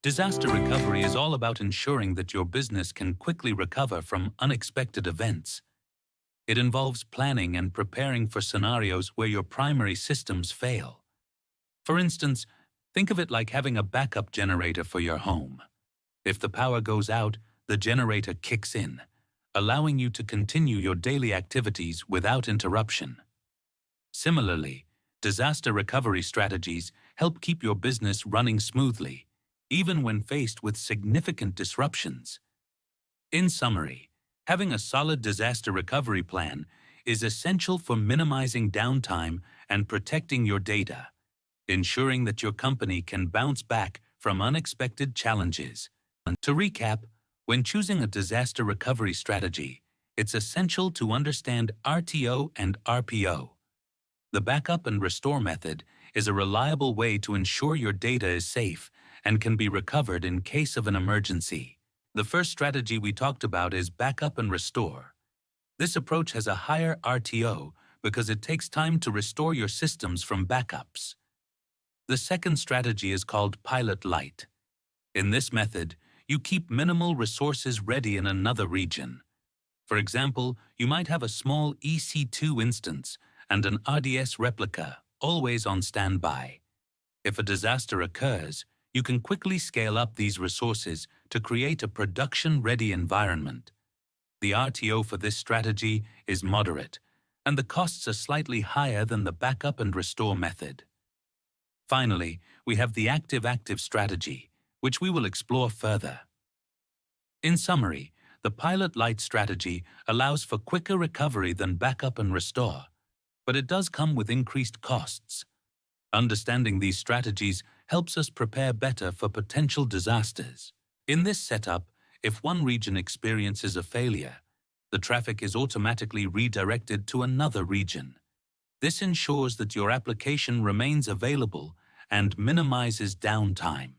Disaster recovery is all about ensuring that your business can quickly recover from unexpected events. It involves planning and preparing for scenarios where your primary systems fail. For instance, think of it like having a backup generator for your home. If the power goes out, the generator kicks in, allowing you to continue your daily activities without interruption. Similarly, disaster recovery strategies help keep your business running smoothly, even when faced with significant disruptions. In summary, having a solid disaster recovery plan is essential for minimizing downtime and protecting your data, ensuring that your company can bounce back from unexpected challenges. To recap, when choosing a disaster recovery strategy, it's essential to understand RTO and RPO. The backup and restore method is a reliable way to ensure your data is safe and can be recovered in case of an emergency. The first strategy we talked about is backup and restore. This approach has a higher RTO because it takes time to restore your systems from backups. The second strategy is called Pilot Light. In this method, you keep minimal resources ready in another region. For example, you might have a small EC2 instance and an RDS replica always on standby. If a disaster occurs, you can quickly scale up these resources to create a production-ready environment. The RTO for this strategy is moderate, and the costs are slightly higher than the backup and restore method. Finally, we have the active-active strategy, which we will explore further. In summary, the Pilot Light strategy allows for quicker recovery than backup and restore, but it does come with increased costs. Understanding these strategies helps us prepare better for potential disasters. In this setup, if one region experiences a failure, the traffic is automatically redirected to another region. This ensures that your application remains available and minimizes downtime.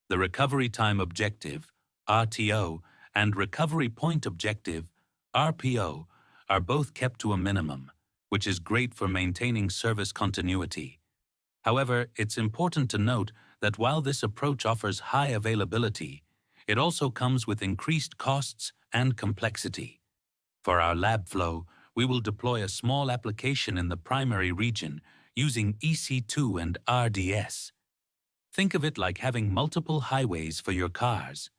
The recovery time objective, RTO, and recovery point objective, RPO, are both kept to a minimum, which is great for maintaining service continuity. However, it's important to note that while this approach offers high availability, it also comes with increased costs and complexity. For our lab flow, we will deploy a small application in the primary region using EC2 and RDS. Think of it like having multiple highways for your cars.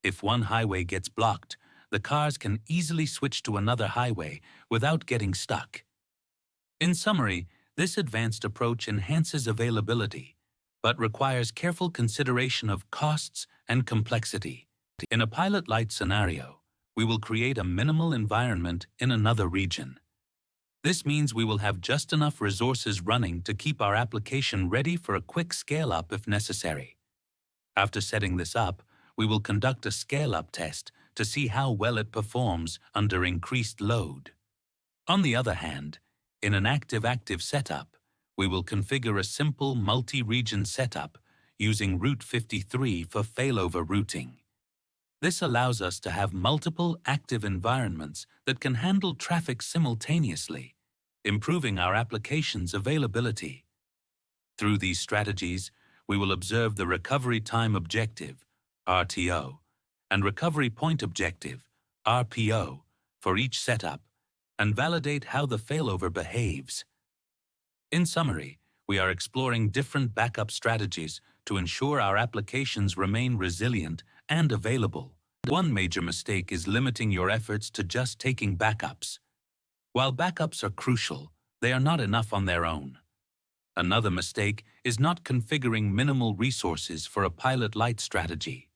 If one highway gets blocked, the cars can easily switch to another highway without getting stuck. In summary, this advanced approach enhances availability, but requires careful consideration of costs and complexity. In a Pilot Light scenario, we will create a minimal environment in another region. This means we will have just enough resources running to keep our application ready for a quick scale-up if necessary. After setting this up, we will conduct a scale-up test to see how well it performs under increased load. On the other hand, in an active-active setup, we will configure a simple multi-region setup using Route 53 for failover routing. This allows us to have multiple active environments that can handle traffic simultaneously, improving our application's availability. Through these strategies, we will observe the recovery time objective, RTO, and recovery point objective, RPO, for each setup, and validate how the failover behaves. In summary, we are exploring different backup strategies to ensure our applications remain resilient and available. One major mistake is limiting your efforts to just taking backups. While backups are crucial, they are not enough on their own. Another mistake is not configuring minimal resources for a Pilot Light strategy.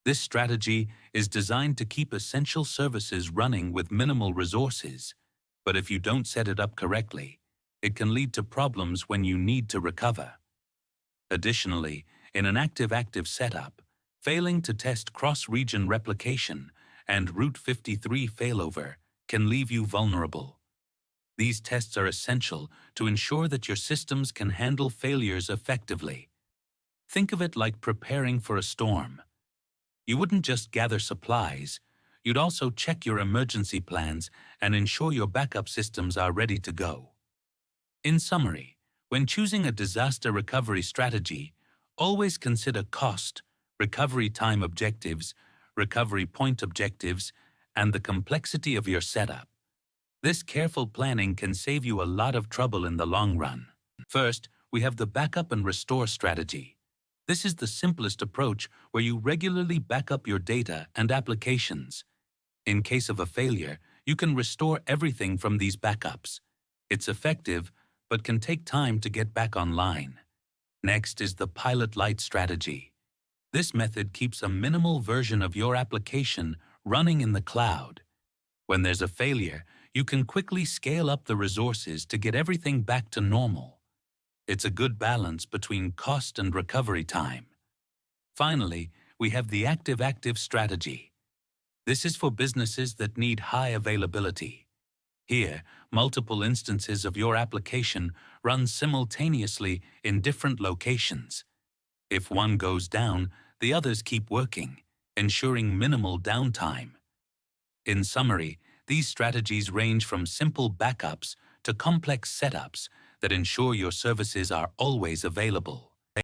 This strategy is designed to keep essential services running with minimal resources, but if you don't set it up correctly, it can lead to problems when you need to recover. Additionally, in an active-active setup, failing to test cross-region replication and Route 53 failover can leave you vulnerable. These tests are essential to ensure that your systems can handle failures effectively. Think of it like preparing for a storm. You wouldn't just gather supplies, you'd also check your emergency plans and ensure your backup systems are ready to go. In summary, when choosing a disaster recovery strategy, always consider cost, recovery time objectives, recovery point objectives, and the complexity of your setup. This careful planning can save you a lot of trouble in the long run. First, we have the backup and restore strategy. This is the simplest approach where you regularly back up your data and applications. In case of a failure, you can restore everything from these backups. It's effective, but can take time to get back online. Next is the pilot light strategy. This method keeps a minimal version of your application running in the cloud. When there's a failure, you can quickly scale up the resources to get everything back to normal. It's a good balance between cost and recovery time. Finally, we have the active-active strategy. This is for businesses that need high availability. Here, multiple instances of your application run simultaneously in different locations. If one goes down, the others keep working, ensuring minimal downtime. In summary, these strategies range from simple backups to complex setups that ensure your services are always available.